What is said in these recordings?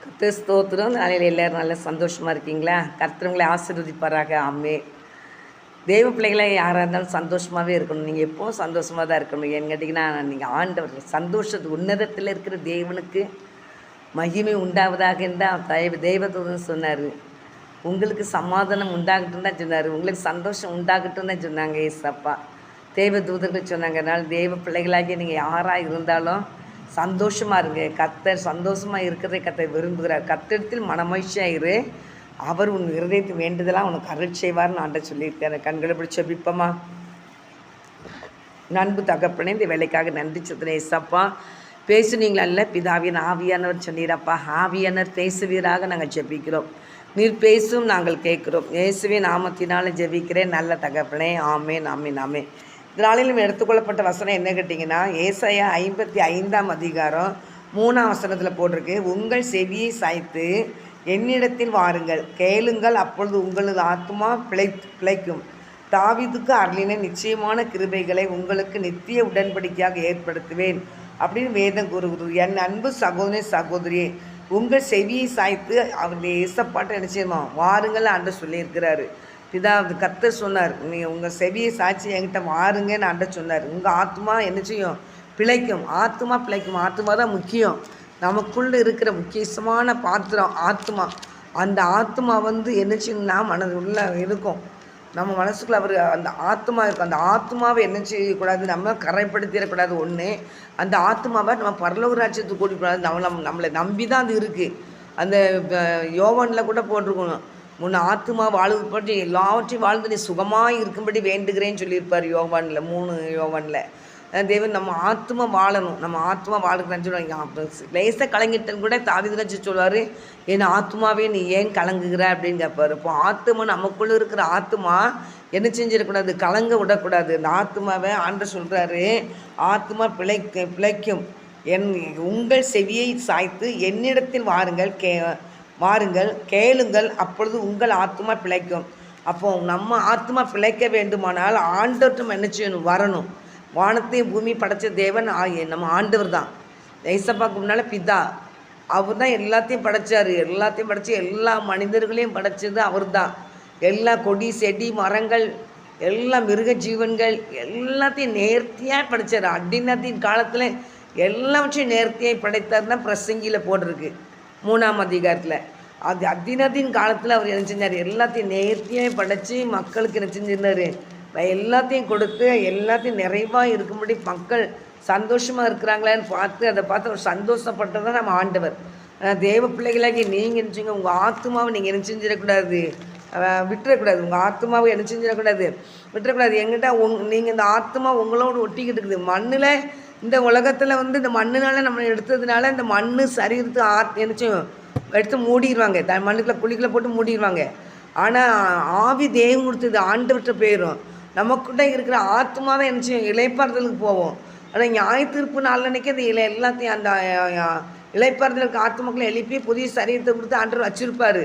கர்த்தர் ஸ்தோத்திரம். நாளையில் எல்லோரும் நல்லா சந்தோஷமாக இருக்கீங்களா? கர்த்தர் உங்களை ஆசீர்வதிப்பாராக. ஆமே. தெய்வ பிள்ளைகளை யாராக இருந்தாலும் சந்தோஷமாகவே இருக்கணும். நீங்கள் எப்போவும் சந்தோஷமாக தான் இருக்கணும். ஏன்னு கேட்டிங்கன்னா, நீங்கள் ஆண்டவர் சந்தோஷத்துக்கு உன்னதத்தில் இருக்கிற தேவனுக்கு மகிமை உண்டாவதாக என்றால் தெய்வதூதன் சொன்னார். உங்களுக்கு சமாதானம் உண்டாகட்டும் தான் சொன்னார். உங்களுக்கு சந்தோஷம் உண்டாகட்டும் தான் சொன்னாங்க ஏசப்பா. தெய்வ தூதர்கள் சொன்னாங்க. அதனால் தெய்வ பிள்ளைகளாகிய நீங்கள் யாராக இருந்தாலும் சந்தோஷமாக இருங்க. கர்த்தர் சந்தோஷமாக இருக்கிறதை கர்த்தர் விரும்புகிறார். கர்த்தரிடத்தில் மனமகிழ்ச்சியாக இரு. அவர் உன் இருதயத்தை வேண்டுதலாக உனக்கு அருள் செய்வார்னு ஆண்டவர் சொல்லியிருக்காரு. கண்களை பிடிச்ச பிப்பமா. நண்பு தகப்பனே, இந்த வேலைக்காக நன்றி சொல்கிறேன் ஏசப்பா. பேசுனீங்களல்ல பிதாவின் ஆவியானவர் சொன்னீரப்பா. ஆவியானவர் பேசுவீராக நாங்கள் ஜெபிக்கிறோம். நீர் பேசும் நாங்கள் கேட்குறோம். இயேசுவின் நாமத்தினால ஜெபிக்கிறேன் நல்ல தகப்பனே. ஆமேன் ஆமேன் ஆமேன். இதனாலும் எடுத்துக்கொள்ளப்பட்ட வசனம் என்ன கேட்டிங்கன்னா, ஏசாயா 55ஆம் அதிகாரம் 3ஆம் வசனத்தில் போட்டிருக்கு. உங்கள் செவியை சாய்த்து என்னிடத்தில் வாருங்கள், கேளுங்கள், அப்பொழுது உங்களது ஆத்மா பிழைக்கும். தாவீதுக்கு அருளின நிச்சயமான கிருபைகளை உங்களுக்கு நித்திய உடன்படிக்கையாக ஏற்படுத்துவேன் அப்படின்னு வேதம் கூறுகிறது. என் அன்பு சகோதரி சகோதரியே, உங்கள் செவியை சாய்த்து அவருடைய ஏசப்பாட்டை என்ன செய்யுமா வாருங்கள் ஆண்டு சொல்லியிருக்கிறாரு. பிதா கர்த்தர் சொன்னார், நீங்கள் உங்கள் செவியை சாட்சி என்கிட்ட வாருங்கன்னு ஆண்ட சொன்னார். உங்கள் ஆத்மா என்ன செய்யும்? பிழைக்கும். ஆத்மா பிழைக்கும். ஆத்மா தான் முக்கியம். நமக்குள்ளே இருக்கிற முக்கியமான பாத்திரம் ஆத்மா. அந்த ஆத்மா என்ன செய்யணும்னா மனது உள்ள இருக்கும். நம்ம மனசுக்குள்ள அவர் அந்த ஆத்மா இருக்கும். அந்த ஆத்மாவை என்ன செய்யக்கூடாது? நம்ம கரைப்படுத்திடக்கூடாது. ஒன்று, அந்த ஆத்மாவை நம்ம பரலோக ராஜ்யத்துக்கு கூட்டிக்கூடாது. நம்மளை நம்பி தான் அது இருக்குது. அந்த யோவானில் கூட போட்டிருக்கணும், முன் ஆத்மா வாழ்வு பற்றி எல்லாவற்றையும் வாழ்ந்து நீ சுகமாக இருக்கும்படி வேண்டுகிறேன்னு சொல்லியிருப்பார் யோவானில். 3 யோவானில் தேவன் நம்ம ஆத்மா வாழணும். நம்ம ஆத்மா வாழ்கிறேன்னு சொல்லுவாங்க. லேசாக கலங்கிட்டன்னு கூட தாவீது சொல்லுவார், என் ஆத்மாவே நீ ஏன் கலங்குகிற அப்படின்னு கேட்பார். இப்போ ஆத்மா நமக்குள்ளே இருக்கிற ஆத்மா என்ன செஞ்சிடக்கூடாது? கலங்க விடக்கூடாது. அந்த ஆத்மாவை ஆண்டவர் சொல்கிறாரு, ஆத்மா பிழைக்கும். உங்கள் செவியை சாய்த்து என்னிடத்தில் வாருங்கள், கேளுங்கள், அப்பொழுது உங்கள் ஆத்மா பிழைக்கும். அப்போ நம்ம ஆத்மா பிழைக்க வேண்டுமானால் ஆண்டவர்கிட்ட என்ன செய்யணும்? வரணும். வானத்தையும் பூமி படைச்ச தேவன் நம்ம ஆண்டவர் தான். ஏசப்பாக்கு முன்னால் பிதா. அவர் தான் எல்லாத்தையும் படைச்சார். எல்லாத்தையும் படைச்சி எல்லா மனிதர்களையும் படைச்சது அவர் தான். எல்லா கொடி செடி மரங்கள் எல்லா மிருக ஜீவன்கள் எல்லாத்தையும் நேர்த்தியாக படைச்சார். அடிநத்தின் காலத்தில் எல்லாவற்றையும் நேர்த்தியாக படைத்தார் தான் பிரசங்கியில் போட்டிருக்கு 3ஆம் அதிகாரத்தில். அது அத்தினத்தின் காலத்தில் அவர் என்ன செஞ்சார்? எல்லாத்தையும் நேர்த்தியாக படைச்சி மக்களுக்கு என்ன செஞ்சிருந்தார்? எல்லாத்தையும் கொடுத்து எல்லாத்தையும் நிறைவாக இருக்கும்படி மக்கள் சந்தோஷமாக இருக்கிறாங்களான்னு பார்த்து அதை பார்த்து அவர் சந்தோஷப்பட்டதான் நம்ம ஆண்டவர். தேவ பிள்ளைகளாகி நீங்கள் என்ன செய்யுங்க? உங்கள் ஆத்மாவை நீங்கள் என்ன செஞ்சிடக்கூடாது? விட்டுறக்கூடாது. உங்கள் ஆத்மாவை என்ன செஞ்சிடக்கூடாது? விட்டுறக்கூடாது. எங்கிட்ட நீங்கள் இந்த ஆத்மா உங்களோடு ஒட்டிக்கிட்டு இருக்குது. மண்ணில் இந்த உலகத்தில் இந்த மண்ணுனால நம்ம எடுத்ததுனால இந்த மண் சரீரத்து என்ன செய்யும்? எடுத்து மூடிடுவாங்க. மண்ணுக்குள்ளே குழிக்குள்ளே போட்டு மூடிடுவாங்க. ஆனால் ஆவி தேவன் கொடுத்தது ஆண்டவர்கிட்ட போயிடும். நமக்குள்ளே இருக்கிற ஆத்மா தான் என்ன செய்யும்? இளைப்பாறுதலுக்கு போவோம். ஆனால் ஞாயிற்றுப்பு நாளன்னைக்கு அந்த எல்லாத்தையும் அந்த இளைப்பாறுதலுக்கு ஆத்மாக்களை எழுப்பி புதிய சரீரத்தை கொடுத்து ஆண்டவர் வச்சுருப்பார்.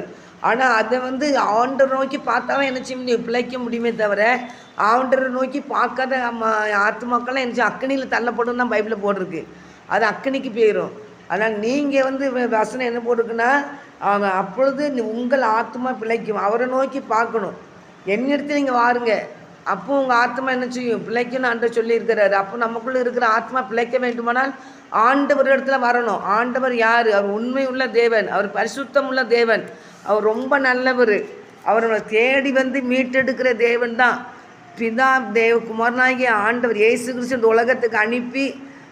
ஆனால் அதை ஆண்டவர் நோக்கி பார்த்தா தான் என்ன செய்ய முடியும்? பிழைக்க முடியுமே தவிர ஆண்டவரை நோக்கி பார்க்காத ஆத்மாக்கள்லாம் என்ன செய்யும்? அக்கனியில் தள்ளப்படும் தான் பைபிளில் போட்டிருக்கு. அது அக்கனிக்கு போயிடும். ஆனால் நீங்கள் வசனம் என்ன போட்டிருக்குன்னா, அப்பொழுது உங்கள் ஆத்மா பிழைக்கும். அவரை நோக்கி பார்க்கணும். என்னிடத்தில் நீங்கள் வாருங்க, அப்போ உங்கள் ஆத்மா என்ன செய்யும்? பிழைக்குன்னு ஆண்டவர் சொல்லியிருக்கிறாரு. அப்போ நமக்குள்ளே இருக்கிற ஆத்மா பிழைக்க வேண்டுமானால் ஆண்டவர் இடத்துல வரணும். ஆண்டவர் யார்? அவர் உண்மை உள்ள தேவன். அவர் பரிசுத்தம் உள்ள தேவன். அவர் ரொம்ப நல்லவர். அவர் நம்மளை தேடி மீட்டெடுக்கிற தேவன் தான். பிதா தேவகுமாரனாகிய ஆண்டவர் இயேசு கிறிஸ்து இந்த உலகத்துக்கு அனுப்பி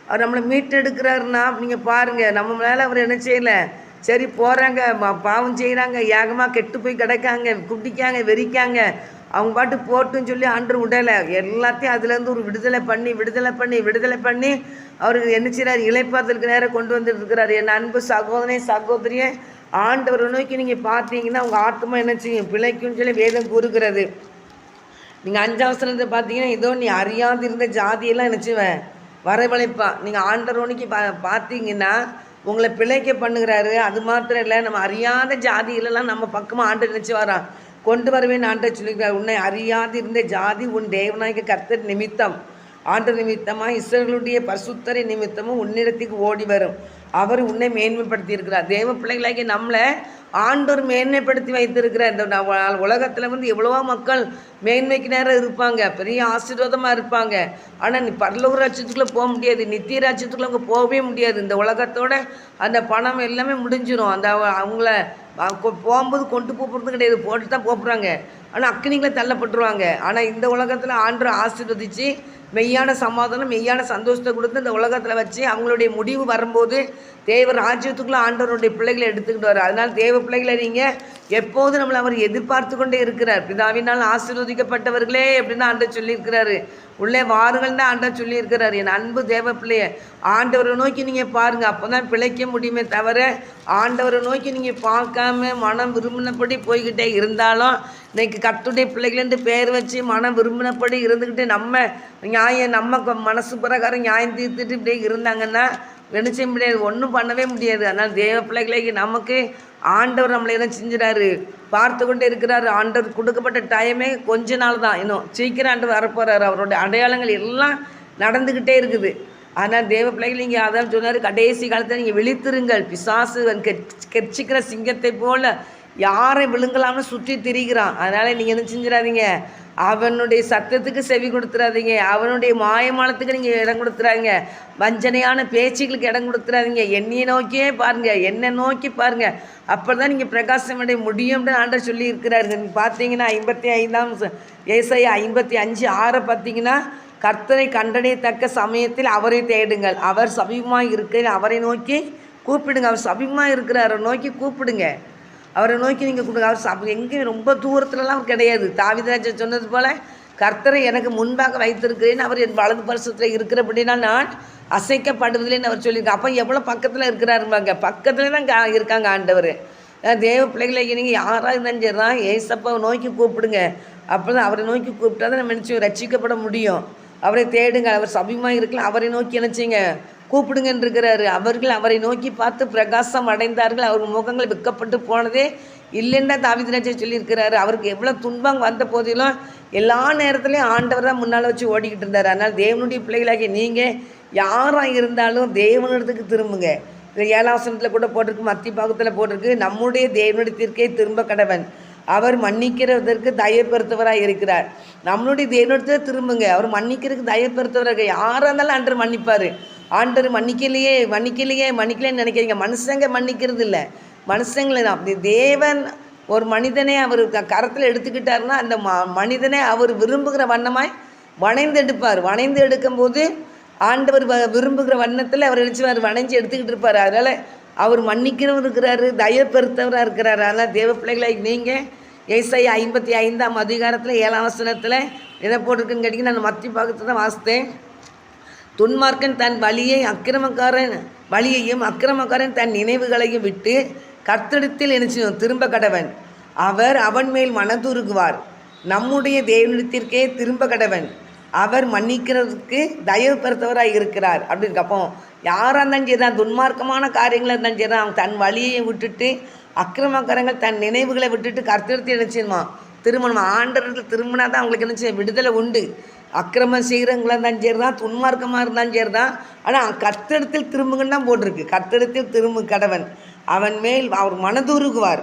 அவர் நம்மளை மீட்டெடுக்கிறாருன்னா நீங்கள் பாருங்கள், நம்ம மேலே அவர் என்ன செய்யலை? சரி போகிறாங்க, பாவம் செய்கிறாங்க, ஏகமாக கெட்டு போய் கிடக்காங்க, குடிக்காங்க, வெறிக்காங்க, அவங்க பாட்டு போட்டுன்னு சொல்லி ஆண்டவர் விடலை. எல்லாத்தையும் அதுலேருந்து ஒரு விடுதலை பண்ணி அவருக்கு என்ன செய்கிறார்? இளைப்பாறுதலுக்கு நேரம் கொண்டு வந்துட்டு இருக்கிறார். என் அன்பு சகோதரனே சகோதரியே, ஆண்டவரை நோக்கி நீங்கள் பார்த்தீங்கன்னா உங்கள் ஆத்மா என்ன செய்யும்? பிழைக்கும்னு சொல்லி வேதம் கூறுகிறது. நீங்கள் 5ஆம் வசனத்தை பார்த்தீங்கன்னா, இதோ நீ அறியாது இருந்த ஜாதியெல்லாம் என்ன செய்வேன்? வரவழைப்பான். நீங்கள் ஆண்டவர் நோக்கி பார்த்தீங்கன்னா உங்களை பிழைக்க பண்ணுகிறாரு. அது மாத்திரம் இல்லை, நம்ம அறியாத ஜாதிகளெல்லாம் நம்ம பக்கமாக ஆண்டவர் நினச்சி வரான் கொண்டு வருவேன் ஆண்டவர் சொல்லியிருக்கார். உன்னை அறியாது இருந்த ஜாதி உன் தேவனாகிய கர்த்தர் நிமித்தம் ஆண்டவர் நிமித்தமாக இஸ்ரவேலுடைய பரிசுத்தரை நிமித்தமும் உன்னிடத்துக்கு ஓடி வரும். அவர் உன்னை மேன்மைப்படுத்தி இருக்கிறார். தேவ பிள்ளைகளாகி நம்மளை ஆண்டவர் மேன்மைப்படுத்தி வைத்திருக்கிறார். இந்த உலகத்தில் வந்து எவ்வளவோ மக்கள் மேன்மைக்கு நேரம் இருப்பாங்க, பெரிய ஆசீர்வாதமாக இருப்பாங்க. ஆனால் நீ பரலோக ராஜ்யத்துக்குள்ளே போக முடியாது, நித்திய ராஜ்யத்துக்குள்ளே அவங்க போகவே முடியாது. இந்த உலகத்தோட அந்த பணம் எல்லாமே முடிஞ்சிடும். அந்த அவங்கள போகும்போது கொண்டு போகிறது கிடையாது, போட்டு தான் போகிறாங்க. ஆனால் அக்னிகளை தள்ளப்பட்டுருவாங்க. ஆனால் இந்த உலகத்தில் ஆண்டவர் ஆசீர்வதித்து மெய்யான சமாதானம் மெய்யான சந்தோஷத்தை கொடுத்து இந்த உலகத்தில் வச்சு அவங்களுடைய முடிவு வரும்போது தேவ ராஜ்யத்துக்குள்ளே ஆண்டவருடைய பிள்ளைகளை எடுத்துக்கிட்டு வர. அதனால் தேவ பிள்ளைகளை நீங்கள் எப்போதும் நம்மளை அவர் எதிர்பார்த்து கொண்டே இருக்கிறார். பிதாவினால் ஆசீர்வதிக்கப்பட்டவர்களே அப்படின்னு ஆண்டவர் சொல்லியிருக்கிறாரு. உள்ளே வாருங்கள் தான் ஆண்டவர் சொல்லியிருக்கிறார். என் அன்பு தேவ பிள்ளைய ஆண்டவரை நோக்கி நீங்கள் பாருங்கள், அப்போ தான் பிழைக்க முடியுமே தவிர ஆண்டவரை நோக்கி நீங்கள் பார்க்காம மனம் விரும்பினபடி போய்கிட்டே இருந்தாலும் இன்றைக்கி கர்த்தருடைய பிள்ளைகளென்று பேர் வச்சு மனம் விரும்பினபடி இருந்துக்கிட்டு நம்ம மனசு பிரகாரம் நியாயம் தீர்த்துட்டு இப்படியே இருந்தாங்கன்னா நினச்ச முடியாது, ஒன்றும் பண்ணவே முடியாது. அதனால் தேவ பிள்ளைகளுக்கு நமக்கு ஆண்டவர் நம்மளை என்ன செஞ்சுறாரு, பார்த்து கொண்டே இருக்கிறாரு. ஆண்டவர் கொடுக்கப்பட்ட டைமே கொஞ்ச நாள் தான், இன்னும் சீக்கிரம் ஆண்டவர் வரப்போகிறாரு. அவருடைய அடையாளங்கள் எல்லாம் நடந்துக்கிட்டே இருக்குது. ஆனால் தேவ பிள்ளைகள் நீங்கள் அதான் சொன்னார், கடைசி காலத்தில் நீங்கள் விழித்திருங்கள், பிசாசு கெர்ச்சிக்கிற சிங்கத்தை போல் யாரை விழுங்கலாம்னு சுற்றி திரிகிறான். அதனால் நீங்கள் என்ன செஞ்சிடாதீங்க, அவனுடைய சத்தத்துக்கு செவி கொடுத்துடாதீங்க, அவனுடைய மாயமாலத்துக்கு நீங்கள் இடம் கொடுத்துறாதீங்க, வஞ்சனையான பேச்சுகளுக்கு இடம் கொடுத்துறாதீங்க. என்னையை நோக்கியே பாருங்கள், என்னை நோக்கி பாருங்கள், அப்போ தான் நீங்கள் பிரகாசம் அடைய முடியும்னு ஆண்டவர் சொல்லி இருக்கிறாரு. நீங்கள் பார்த்தீங்கன்னா 55 ஏசாயா 55:6 பார்த்தீங்கன்னா, கர்த்தரை கண்டடையத்தக்க சமயத்தில் அவரை தேடுங்கள், அவர் சமீபமாக இருக்க அவரை நோக்கி கூப்பிடுங்க. அவர் சமீபமாக இருக்கிறாரை நோக்கி கூப்பிடுங்க, அவரை நோக்கி நீங்கள் கூப்பிடுங்க. அவர் எங்கேயும் ரொம்ப தூரத்துலலாம் கிடையாது. தாவீது சொன்னது போல் கர்த்தரை எனக்கு முன்பாக வைத்திருக்கிறேன்னு அவர் என் வலது பரிசத்தில் இருக்கிறபடினா நான் அசைக்கப்படுவதில்லைன்னு அவர் சொல்லியிருக்காங்க. அப்போ எவ்வளோ பக்கத்தில் இருக்கிறாருப்பாங்க, பக்கத்தில் தான் இருக்காங்க ஆண்டவர். தேவ பிள்ளைகளை நீங்கள் யாராக இருந்தாலும் சரி தான் ஏசப்பாவை நோக்கி கூப்பிடுங்க. அப்போ தான் அவரை நோக்கி கூப்பிட்டா தான் நம்ம நினச்சி ரட்சிக்கப்பட முடியும். அவரை தேடுங்க, அவர் சமீபமாக இருக்கலாம், அவரை நோக்கி நினச்சிங்க கூப்பிடுங்கன்னு இருக்கிறாரு. அவர்கள் அவரை நோக்கி பார்த்து பிரகாசம் அடைந்தார்கள், அவர் முகங்கள் வெக்கப்பட்டு போனதே இல்லைன்னா தாவீது ராஜா சொல்லியிருக்கிறாரு. அவருக்கு எவ்வளோ துன்பம் வந்த போதிலும் எல்லா நேரத்துலையும் ஆண்டவர் தான் முன்னால் வச்சு ஓடிக்கிட்டு இருந்தார். அதனால் தேவனுடைய பிள்ளைகளாகி நீங்கள் யாராக இருந்தாலும் தேவனிடத்துக்கு திரும்புங்க. இந்த 7ஆம் வசனத்தில் கூட போட்டிருக்கு, மத்திய பாகத்தில் போட்டிருக்கு, நம்முடைய தேவனிடத்திற்கே திரும்ப கடவன், அவர் மன்னிக்கிறதற்கு தயப்படுத்தவராக இருக்கிறார். நம்மளுடைய தேவனிடத்தில் திரும்புங்க, அவர் மன்னிக்கிறதுக்கு தயப்படுத்தவராக. யாராக இருந்தாலும் ஆண்டவர் மன்னிப்பார். ஆண்டவர் மன்னிக்கலேன்னு நினைக்கிறீங்க, மனுஷங்க மன்னிக்கிறது இல்லை, மனுஷங்களை தான். அப்படி தேவன் ஒரு மனிதனை அவர் கரத்தில் எடுத்துக்கிட்டாருன்னா அந்த மனிதனை அவர் விரும்புகிற வண்ணமாய் வணைந்து எடுப்பார். வணைந்து எடுக்கும்போது ஆண்டவர் விரும்புகிற வண்ணத்தில் அவர் நினச்சிவார், வணைஞ்சு எடுத்துக்கிட்டு இருப்பார். அதனால் அவர் மன்னிக்கிறவர் இருக்கிறாரு, தயப்பெருத்தவராக இருக்கிறார். அதனால் தேவ பிள்ளைகளை நீங்கள் ஏசாயா 55ஆம் அதிகாரத்தில் 7ஆம் வசனத்தில் எதை போட்டிருக்குன்னு கேட்டிங்கன்னா, நான் மத்திய பாகத்தை தான் வாசித்தேன். துன்மார்க்கன் தன் வழியையும் அக்கிரமக்காரன் தன் நினைவுகளையும் விட்டு கர்த்தரிடத்தில் நினைச்சு திரும்ப கடவன், அவர் அவன் மேல் மனதுருகுவார். நம்முடைய தேவனிடத்திற்கே திரும்ப கடவன், அவர் மன்னிக்கிறதுக்கு தயவு பெறுத்தவராக இருக்கிறார் அப்படின்னு இருக்கு. அப்போ யாராக இருந்தாலும் சரி தான், துன்மார்க்கமான காரியங்களாக இருந்தாலும் சரி தான், அவன் தன் வழியை விட்டுட்டு அக்கிரமக்காரங்கள் தன் நினைவுகளை விட்டுட்டு கர்த்தரிடத்தில் நினைச்சிருமா திருமணம் ஆண்டவர்கள் திரும்பினா தான் அவங்களுக்கு என்ன விடுதலை உண்டு. அக்கிரமம் செய்கிறவங்களாக இருந்தாலும் சரி தான், துன்மார்க்கமாக இருந்தாலும் சரி தான், ஆனால் கர்த்தரிடத்தில் திரும்புங்கன்னு தான் போட்டிருக்கு. கர்த்தரிடத்தில் திரும்ப கடவன், அவன் மேல் அவர் மனதுருகுவார்.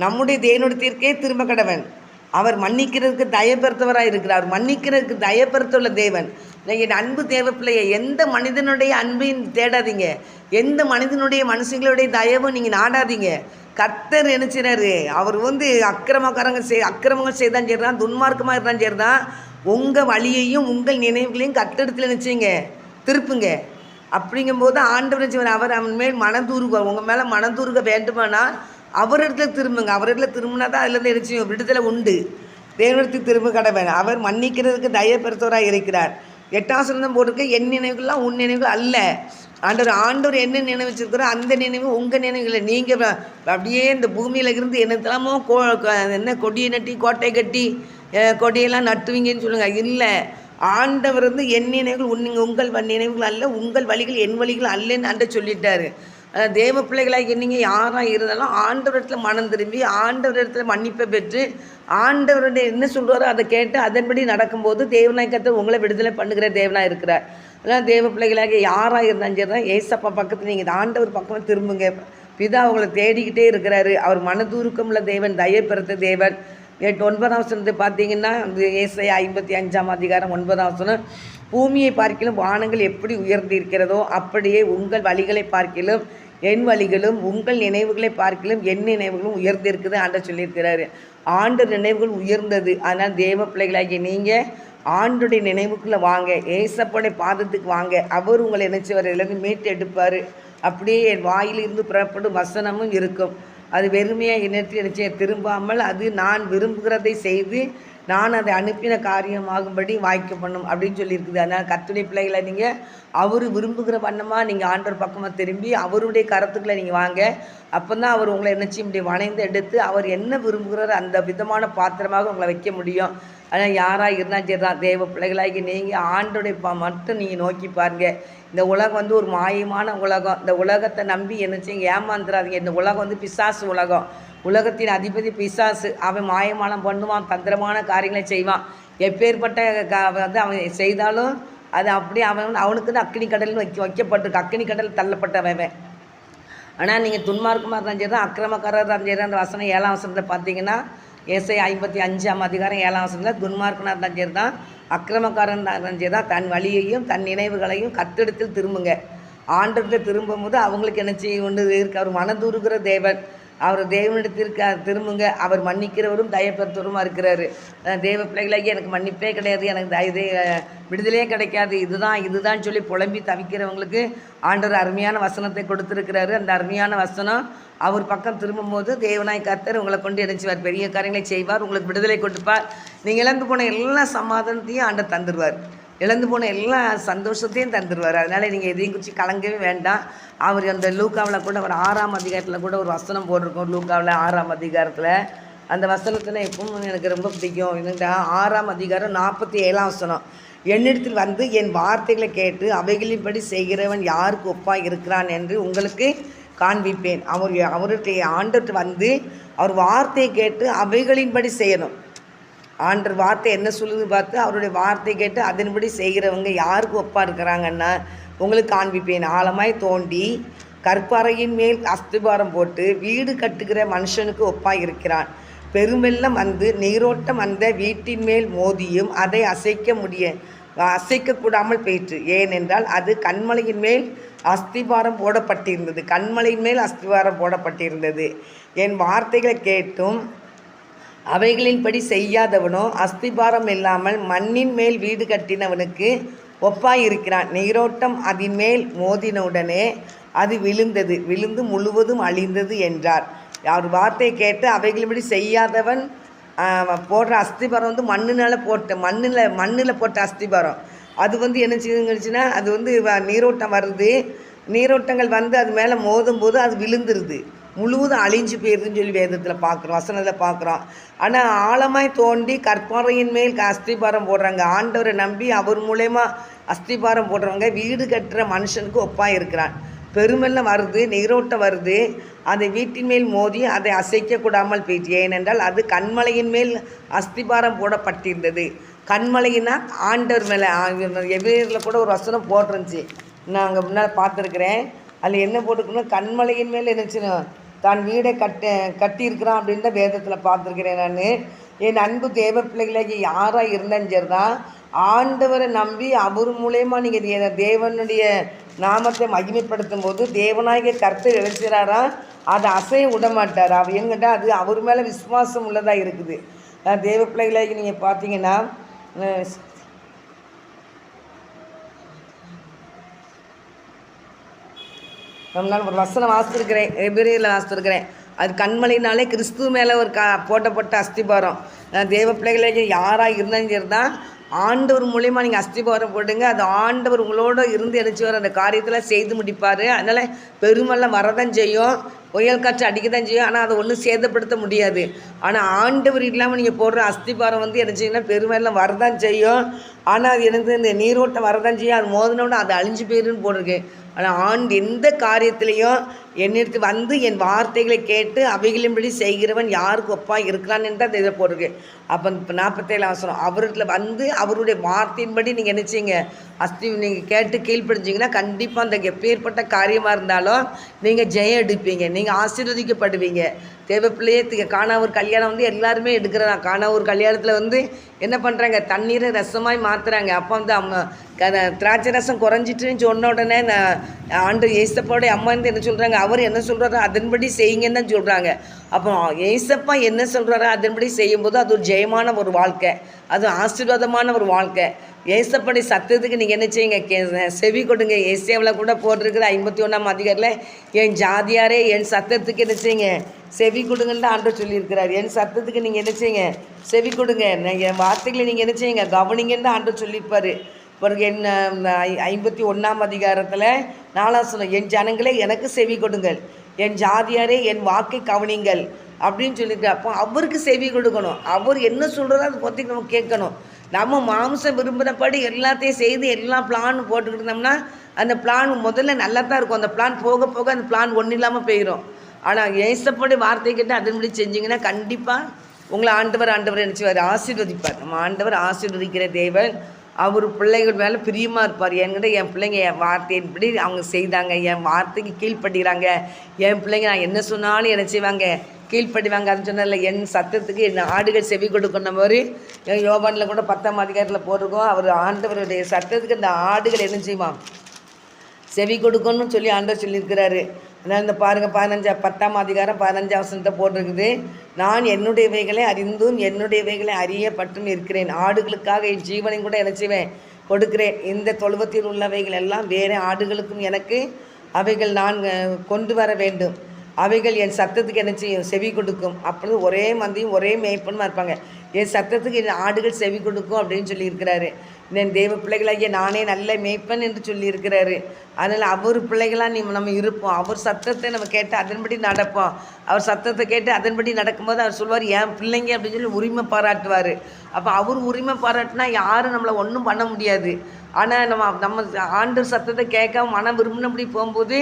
நம்முடைய தேவனிடத்திற்கே திரும்ப கடவன், அவர் மன்னிக்கிறதுக்கு தயப்படுத்தவராக இருக்கிறார். மன்னிக்கிறதுக்கு தயப்படுத்துள்ள தேவன். என் அன்பு தேவ பிள்ளைய, எந்த மனிதனுடைய அன்பையும் தேடாதீங்க, எந்த மனிதனுடைய மனுஷங்களுடைய தயவும் நீங்கள் நாடாதீங்க. கர்த்தர் நினைச்சிறாரு, அவர் அக்கிரமங்கள் செய்தான் சரி தான், துன்மார்க்கமாக இருந்தாலும் சரி தான், உங்கள் வழியையும் உங்கள் நினைவுகளையும் கர்த்தரிடத்தில் நினச்சிங்க திருப்புங்க. அப்படிங்கும்போது ஆண்டவர் நினச்சவர் அவர் அவன் மேல் மனதூருக, உங்கள் மேலே மனதூருக வேண்டுமானால் அவரிடத்துல திரும்புங்க. அவரிடத்துல திரும்பினா தான் அதுலேருந்து நினச்சி விடுதலை உண்டு. தேவனிடத்துக்கு திரும்ப கடவன், அவர் மன்னிக்கிறதுக்கு தயப்படுத்தவராக இருக்கிறார். 8ஆம் வசனம் போட்டிருக்கு, என் நினைவுகள்லாம் உன் நினைவுகள் அல்ல. ஆண்டவர் என்ன நினைவச்சிருக்கிறோ அந்த நினைவு உங்கள் நினைவுகளை. நீங்கள் அப்படியே இந்த பூமியில் இருந்து என்னத்தெல்லாமோ என்ன கொடியை நட்டி கோட்டை கட்டி கொடியெல்லாம் நட்டுவீங்கன்னு சொல்லுங்கள். இல்லை, ஆண்டவர் என் நினைவுகள் உங்கள் நினைவுகள் அல்ல, உங்கள் வழிகள் என் வழிகள் அல்லன்னு ஆண்டவர் சொல்லிட்டாரு. தேவ பிள்ளைகளாக நீங்கள் யாராக இருந்தாலும் ஆண்டவரிடத்தில் மனம் திரும்பி ஆண்டவரிடத்தில் மன்னிப்பை பெற்று ஆண்டவருடைய என்ன சொல்கிறாரோ அதை கேட்டு அதன்படி நடக்கும்போது தேவநாயகத்தை உங்களை விடுதலை பண்ணுகிற தேவனாக இருக்கிறார். அதனால் தேவ பிள்ளைகளாக யாராக இருந்தாலும் சரி தான் ஏசப்பா பக்கத்தில் நீங்கள் ஆண்டவர் பக்கமாக திரும்புங்க. பிதா அவங்களை தேடிக்கிட்டே இருக்கிறாரு. அவர் மனதுருக்கமுள்ள தேவன், தயை பெருத்த தேவன். 9ஆம் வசனத்தை பார்த்தீங்கன்னா அந்த ஏசாயா 55ஆம் அதிகாரம் 9ஆம் வசனம், பூமியை பார்க்கிலும் வானங்கள் எப்படி உயர்ந்திருக்கிறதோ அப்படியே உங்கள் வழிகளை பார்க்கிலும் என் வழிகளும் உங்கள் நினைவுகளை பார்க்கிலும் என் நினைவுகளும் உயர்ந்திருக்குது ஆண்டவர் சொல்லியிருக்கிறாரு. ஆண்டு நினைவுகள் உயர்ந்தது. அதனால் தேவ பிள்ளைகளாகிய நீங்கள் ஆண்டுடைய நினைவுக்குள்ளே வாங்க, ஏசப்படைய பாதத்துக்கு வாங்க. அவர் உங்களை நினைச்சவர்களிருந்து மீட்டு எடுப்பார். அப்படியே என் வாயிலிருந்து புறப்படும் வசனமும் இருக்கும். அது வெறுமையாக நினைச்சு திரும்பாமல் அது நான் விரும்புகிறதை செய்து நான் அதை அனுப்பின காரியமாகும்படி வாய்க்க பண்ணும் அப்படின்னு சொல்லியிருக்குது. அதனால் கர்த்தருடைய பிள்ளைகளை நீங்கள் அவர் விரும்புகிற வண்ணமாக நீங்கள் ஆண்டவர் பக்கமாக திரும்பி அவருடைய கருத்துக்களை நீங்கள் வாங்க. அப்போ தான் அவர் உங்களை என்னச்சு இப்படி வணைந்து எடுத்து அவர் என்ன விரும்புகிறாரோ அந்த விதமான பாத்திரமாக உங்களை வைக்க முடியும். அதனால் யாராக இருந்தாலும் சரி தான் தேவ பிள்ளைகளாகி நீங்கள் ஆண்டோடைய மட்டும் நீங்கள் நோக்கி பாருங்கள். இந்த உலகம் ஒரு மாயமான உலகம். இந்த உலகத்தை நம்பி என்ன செய்யுங்க, ஏமாந்துடாதீங்க. இந்த உலகம் பிசாசு உலகம். உலகத்தின் அதிபதி பிசாசு. அவன் மாயமானம் பண்ணுவான், தந்திரமான காரியங்களை செய்வான். எப்பேற்பட்ட அவன் செய்தாலும் அது அப்படியே அவனுக்கு தான் அக்கினி கடல்னு வைக்கப்பட்டிருக்கு. அக்கினி கடல் தள்ளப்பட்டவன். ஆனால் நீங்கள் துன்மார்க்கமாக இருந்தாலும் சரி தான், அக்கிரமக்காரராக இருந்தாலும் சரி. அந்த வசனம் 7ஆம் வசனத்தில் பார்த்தீங்கன்னா ஏசாயா 55ஆம் அதிகாரம் 7ஆம் வசனத்தில் துன்மார்க்கனாக இருந்தாலும் சரி தான், அக்கிரமக்காரன் இருந்தாலும் சரி தான், தன் வழியையும் தன் நினைவுகளையும் கத்தெடுத்தில் திரும்புங்க. ஆண்டவர்கிட்ட திரும்பும் போது அவங்களுக்கு என்ன செய்ய ஒன்று இருக்குது. அவர் மனதுருகிற தேவன். அவர் தேவனிடத்திற்கு திரும்புங்க. அவர் மன்னிக்கிறவரும் தயப்பெறுத்தவருமா இருக்கிறாரு. தேவ பிள்ளைகளாகி எனக்கு மன்னிப்பே கிடையாது, எனக்கு விடுதலையே கிடைக்காது, இதுதான் சொல்லி புலம்பி தவிக்கிறவங்களுக்கு ஆண்டவர் அருமையான வசனத்தை கொடுத்துருக்கிறாரு. அந்த அருமையான வசனம் அவர் பக்கம் திரும்பும்போது தேவனாய் கர்த்தர் உங்களை கொண்டு இணைச்சுவார், பெரிய காரியங்களை செய்வார், உங்களுக்கு விடுதலை கொடுப்பார். நீங்கள் இழந்து போன எல்லா சமாதானத்தையும் ஆண்டவர் தந்துடுவார். இழந்து போன எல்லா சந்தோஷத்தையும் தந்துடுவார். அதனால் நீங்கள் எதையும் குறித்து கலங்கவே வேண்டாம். அவர் அந்த லூக்காவில் கூட ஒரு 6ஆம் அதிகாரத்தில் கூட ஒரு வசனம் போட்டிருக்கோம். லூக்காவில் 6ஆம் அதிகாரத்தில் அந்த வசனத்தில் எப்பவும் எனக்கு ரொம்ப பிடிக்கும். என்னென்னா 6ஆம் அதிகாரம் 47ஆம் வசனம், என்னிடத்தில் வந்து என் வார்த்தைகளை கேட்டு அவைகளின்படி செய்கிறவன் யாருக்கு ஒப்பாக இருக்கிறான் என்று உங்களுக்கு காண்பிப்பேன். அவருடைய ஆண்டவர் வந்து அவர் வார்த்தையை கேட்டு அவைகளின்படி செய்யணும். ஆண்டவர் வார்த்தை என்ன சொல்லுது பார்த்து அவருடைய வார்த்தை கேட்டு அதன்படி செய்கிறவங்க யாருக்கு ஒப்பாக இருக்கிறாங்கன்னா உங்களுக்கு காண்பிப்பேன். ஆழமாய் தோண்டி கற்பாறையின் மேல் அஸ்திபாரம் போட்டு வீடு கட்டுகிற மனுஷனுக்கு ஒப்பாக இருக்கிறான். பெருமெல்லம் வந்து நீரோட்டம் அந்த வீட்டின் மேல் மோதியும் அதை அசைக்கக்கூடாமல் போயிற்று. ஏனென்றால் அது கண்மலையின் மேல் அஸ்திபாரம் போடப்பட்டிருந்தது. கண்மலையின் மேல் அஸ்திபாரம் போடப்பட்டிருந்தது. என் வார்த்தைகளை கேட்டும் அவைகளின்படி செய்யாதவனோ அஸ்திபாரம் இல்லாமல் மண்ணின் மேல் வீடு கட்டினவனுக்கு ஒப்பாயிருக்கிறான். நீரோட்டம் அதன் மேல் மோதினவுடனே அது விழுந்து முழுவதும் அழிந்தது என்றார். அவர் வார்த்தையை கேட்டு அவைகளின்படி செய்யாதவன் போடுற அஸ்திபாரம் மண்ணில் போட்ட அஸ்திபாரம். அது என்ன செய்யுச்சுன்னா அது நீரோட்டம் வருது. நீரோட்டங்கள் அது மேலே மோதும் போது அது விழுந்துருது, முழுவதும் அழிஞ்சு போயிருதுன்னு சொல்லி வேதத்தில் பார்க்குறோம், வசனத்தில் பார்க்குறோம். ஆனால் ஆழமாய் தோண்டி கற்பாறையின் மேல் அஸ்திபாரம் போடுறாங்க. ஆண்டவரை நம்பி அவர் மூலயமா அஸ்திபாரம் போடுறவங்க வீடு கட்டுற மனுஷனுக்கு ஒப்பாக இருக்கிறான். பெருமெல்லாம் வருது, நீரோட்டம் வருது, அதை வீட்டின் மேல் மோதி அதை அசைக்கக்கூடாமல் போயிடுச்சு. ஏனென்றால் அது கண்மலையின் மேல் அஸ்திபாரம் போடப்பட்டிருந்தது. கண்மலையினா ஆண்டவர் மேலே. எவ்வேறில் கூட ஒரு வசனம் போட்டிருந்துச்சு, நான் அங்கே முன்னால் பார்த்துருக்குறேன். அதில் என்ன போட்டுக்கணும், கண்மலையின் மேல் என்னச்சுன்னு தான் வீடை கட்டியிருக்கிறான் அப்படின்னு தான் வேதத்தில் பார்த்துருக்கிறேன். நான் என் அன்பு தேவ பிள்ளைகளாகி யாராக இருந்தாலும் சரி தான், ஆண்டவரை நம்பி அவர் மூலயமா நீங்கள் தேவனுடைய நாமத்தை மகிமைப்படுத்தும் போது தேவனாகிய கர்த்தர் இழைச்சிறாரா, அதை அசைய விட மாட்டார். அவர் என்கிட்ட அது அவர் மேலே விசுவாசம் உள்ளதாக இருக்குது. தேவ பிள்ளைகளாகி நீங்கள் பார்த்தீங்கன்னா நம்மளால் ஒரு வசனம் வாசித்திருக்கிறேன், எபிரேயரில் வாசித்திருக்கிறேன். அது கண்மலையினாலே கிறிஸ்துவ மேலே ஒரு போட்டப்பட்ட அஸ்திபாரம். தேவ பிள்ளைகளை யாராக இருந்தாலும் சரி தான், ஆண்டவர் மூலயமா நீங்கள் அஸ்திபாரம் போடுங்க. அது ஆண்டவர் உங்களோட இருந்து வர அந்த காரியத்தில் செய்து முடிப்பார். அதனால் பெருமெல்லாம் வரதான் செய்யும். புயல் காற்று அடிக்க தான் செய்யும், ஆனால் அதை ஒன்றும் சேதப்படுத்த முடியாது. ஆனால் ஆண்டவர் இல்லாமல் நீங்கள் போடுற அஸ்திபாரம் வந்து என்ன செய்யணும், பெருமையெல்லாம் வரதான் செய்யும். ஆனால் அது எனக்கு இந்த நீரோட்டம் வரதான் செய்யும், அது மோதினோட அது அழிஞ்சு போயிருன்னு போட்டிருக்கு. ஆனால் எந்த காரியத்திலையும் என்னிடத்து வந்து என் வார்த்தைகளை கேட்டு அவைகளின்படி செய்கிறவன் யாருக்கு ஒப்பாக இருக்கிறான்னு தான் இதை போட்டிருக்கு. அப்போ இப்போ 47 அவசரம் அவர்கிட்ட வந்து அவருடைய வார்த்தையின்படி நீங்கள் என்ன செய்யுங்க, நீங்கள் கேட்டு கீழ்ப்படிஞ்சிங்கன்னா கண்டிப்பாக அந்த எப்பேற்பட்ட காரியமாக இருந்தாலும் நீங்கள் ஜெயம் எடுப்பீங்க, நீங்கள் ஆசீர்வதிக்கப்படுவீங்க. தேவைப்பிள்ளையே காணாவூர் கல்யாணம் வந்து எல்லாருமே எடுக்கிறதா. காணாவூர் கல்யாணத்தில் வந்து என்ன பண்ணுறாங்க, தண்ணீரை ரசமாய் மாற்றுறாங்க. அப்போ வந்து திராட்சை ரசம் குறைஞ்சிட்டுன்னு சொன்ன உடனே ஆண்டு ஏசப்பாவுடைய அம்மா வந்து என்ன சொல்கிறாங்க, அவர் என்ன சொல்கிறாரோ அதன்படி செய்யுங்கன்னு தான் சொல்கிறாங்க. அப்போ ஏசப்பா என்ன சொல்கிறாரோ அதன்படி செய்யும்போது அது ஒரு ஜெயமான ஒரு வாழ்க்கை, அது ஆசீர்வாதமான ஒரு வாழ்க்கை. ஏசப்படி சத்தத்துக்கு நீங்கள் என்ன செய்யுங்க, செவி கொடுங்க. ஏசியாவில் கூட போட்டிருக்கிற 51ஆம் அதிகாரத்தில் என் ஜாதியாரே என் சத்தத்துக்கு என்ன செய்யுங்க, செவி கொடுங்கன்னு ஆண்டவர் சொல்லியிருக்கிறார். என் சத்தத்துக்கு நீங்கள் என்ன செய்யுங்க, செவி கொடுங்க. என் வார்த்தைகளை நீங்கள் என்ன செய்யுங்க, கவனிங்கன்னு ஆண்டவர் சொல்லியிருப்பார். பிறகு என்ன 51ஆம் அதிகாரத்தில் 4 சொல்ல, என் ஜனங்களே எனக்கு செவி கொடுங்கள், என் ஜாதியாரே என் வாக்கை கவனிங்கள் அப்படின்னு சொல்லிட்டு. அப்போ அவருக்கு செவி கொடுக்கணும், அவர் என்ன சொல்கிறதோ அதை பற்றி நம்ம கேட்கணும். நம்ம மாம்சம் விரும்பினபடி எல்லாத்தையும் செய்து எல்லா பிளான் போட்டுக்கிட்டு இருந்தோம்னா அந்த பிளான் முதல்ல நல்லா தான் இருக்கும், அந்த பிளான் போக போக அந்த பிளான் ஒன்றும் இல்லாமல் போயிடும். ஆனால் ஏசப்படி வார்த்தை கேட்டு அதன்படி செஞ்சிங்கன்னா கண்டிப்பாக உங்களை ஆண்டவர் நினச்சிவார், ஆசீர்வதிப்பார். நம்ம ஆண்டவர் ஆசீர்வதிக்கிற தேவன். அவர் பிள்ளைகள் மேலே பிரியமாக இருப்பார். என்கிட்ட என் பிள்ளைங்க என் வார்த்தையின்படி அவங்க செய்தாங்க, என் வார்த்தைக்கு கீழ்ப்படுகிறாங்க, என் பிள்ளைங்க நான் என்ன சொன்னாலும் என்ன செய்வாங்க, கீழ்ப்படிவாங்க. அது சொன்னதில்ல, என் சத்தத்துக்கு என் ஆடுகள் செவி கொடுக்கணும் மாதிரி யோவானில் கூட 10ஆம் அதிகாரத்தில் போட்டிருக்கோம். அவர் ஆண்டவருடைய சத்தத்துக்கு அந்த ஆடுகள் என்ன செய்வான், செவி கொடுக்கணும்னு சொல்லி ஆண்டவர் சொல்லியிருக்கிறாரு. அதனால் இந்த பாருங்கள் 10ஆம் அதிகாரம் 15ஆம் வசனத்தை போட்டிருக்குது. நான் என்னுடையவைகளை அறிந்தும் என்னுடையவைகளை அறியப்பட்டும் இருக்கிறேன், ஆடுகளுக்காக என் ஜீவனையும் கூட என்ன செய்வேன், கொடுக்கிறேன். இந்த தொழுவத்தில் உள்ளவைகள் எல்லாம் வேறு ஆடுகளுக்கும் எனக்கு அவைகள் நான் கொண்டு வர வேண்டும், அவைகள் என் சத்தத்துக்கு என்ன செய்யும், செவி கொடுக்கும். அப்பொழுது ஒரே மந்தியும் ஒரே மேய்ப்பனுமா இருப்பாங்க. என் சத்தத்துக்கு என் ஆடுகள் செவி கொடுக்கும் அப்படின்னு சொல்லியிருக்கிறாரு. என் தேவ பிள்ளைகளாகிய நானே நல்ல மேய்ப்பன் என்று சொல்லியிருக்கிறாரு. அதனால் அவர் பிள்ளைகளாக நம்ம இருப்போம், அவர் சத்தத்தை நம்ம கேட்டு அதன்படி நடப்போம். அவர் சத்தத்தை கேட்டு அதன்படி நடக்கும்போது அவர் சொல்லுவார், என் பிள்ளைங்க அப்படின்னு சொல்லி உரிமை பாராட்டுவார். அப்போ அவர் உரிமை பாராட்டினா யாரும் நம்மளை ஒன்றும் பண்ண முடியாது. ஆனால் நம்ம ஆண்டவர் சத்தத்தை கேட்காம மனம் விரும்பினபடி போகும்போது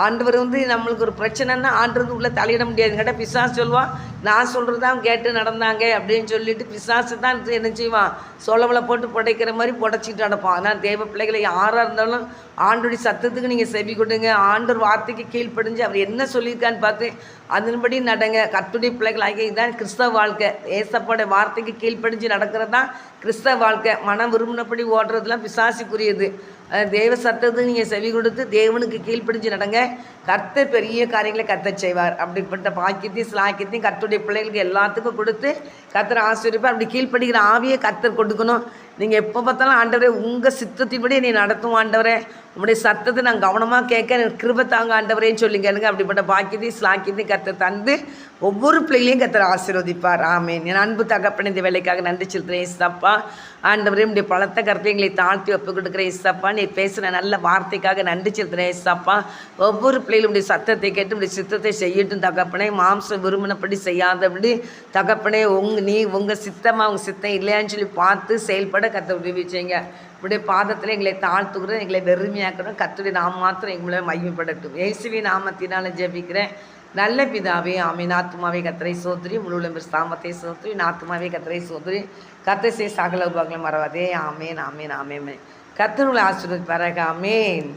ஆண்டவர் வந்து நம்மளுக்கு ஒரு பிரச்சனைன்னா ஆண்டவர் உள்ளே தலையிட முடியாது. கேட்டால் பிசாசு சொல்லுவான், நான் சொல்கிறது தான் கேட்டு நடந்தாங்க அப்படின்னு சொல்லிட்டு பிசாசு தான் என்ன செய்வான், சொலவலை போட்டு புடைக்கிற மாதிரி புடைச்சிட்டு நடப்பான். ஆனால் தேவ பிள்ளைகளை யாராக இருந்தாலும் ஆண்டோடைய சத்தத்துக்கு நீங்கள் செவி கொடுங்க, ஆண்டவர் வார்த்தைக்கு கீழ்ப்படிஞ்சு அவர் என்ன சொல்லியிருக்கான்னு பார்த்து அதன்படி நடங்க. கர்த்தருடைய பிள்ளைகள் ஆகிய இதுதான் கிறிஸ்தவ வாழ்க்கை. ஏசப்பாடைய வார்த்தைக்கு கீழ்ப்படிஞ்சு நடக்கிறது தான் கிறிஸ்தவ வாழ்க்கை. மனம் விரும்பினபடி ஓடுறதுலாம் பிசாசுக்குரியது. தேவ சத்தத்துக்கு நீங்கள் செவி கொடுத்து தேவனுக்கு கீழ்ப்படிஞ்சு நடங்க, கர்த்தர் பெரிய காரியங்களை கர்த்தர் செய்வார். அப்படிப்பட்ட பாக்கியத்தையும் சிலாக்கியத்தையும் கர்த்தருடைய பிள்ளைகளுக்கு எல்லாத்துக்கும் கொடுத்து கர்த்தர் ஆசீர்வதிப்பார். அப்படி கீழ்ப்படுகிற ஆவியை கர்த்தர் கொடுக்கணும். நீங்கள் எப்போ பார்த்தாலும் ஆண்டவரே உங்கள் சித்தத்தின்படி நீ நடத்தும் ஆண்டவரே, உங்களுடைய சத்தத்தை நான் கவனமாக கேட்க எனக்கு கிருபை தாங்க ஆண்டவரேன்னு சொல்லி கேளுங்க. அப்படிப்பட்ட பாக்கியத்தையும் சிலாக்கியத்தையும் கர்த்தர் தந்து ஒவ்வொரு பிள்ளைகளையும் கர்த்தர் ஆசீர்வதிப்பார். ஆமேன். என் அன்பு தகப்பனே, இந்த வேலைக்காக நன்றி செலுத்துகிறேன் இசப்பா. ஆண்டவரே உடைய பலத்த கருத்தை எங்களை தாழ்த்தி ஒப்பு கொடுக்குறேன் இசப்பா. நீ பேசுகிற நல்ல வார்த்தைக்காக நன்றி செலுத்துகிறேன் இசப்பா. ஒவ்வொரு பிள்ளைகளும் உடைய சத்தத்தை கேட்டு உடைய சித்தத்தை செய்யட்டும் தகப்பனே. மாம்சம் விரும்பினபடி செய்யாதபடி தகப்பனே நீ உங்கள் சித்தமாக உங்கள் சித்தம் இல்லையான்னு சொல்லி பார்த்து செயல்பட கர்த்தர் உதவி செய்யுங்க. உடைய பாதத்தில் எங்களை தாழ்த்துக்கிறோம், எங்களை வெறுமையாக்கணும். கர்த்தருடைய நாம் மாத்திரம் எங்களை மையப்படட்டும். இயேசுவின் நாமத்தினால ஜெபிக்கிறேன் நல்ல பிதாவே, ஆமீன். ஆத்துமாவே கர்த்தரை சோதரி, முழு ஸ்தாமத்தை சோதரி, ஆத்துமாவே கர்த்தரை சோதரி, கர்த்தர் செய்ய சகல உபங்களை மறவாதே. ஆமேன், ஆமேன், ஆமேன். கர்த்தர் உங்களை ஆசீர்வதிப்பாராக. ஆமேன்.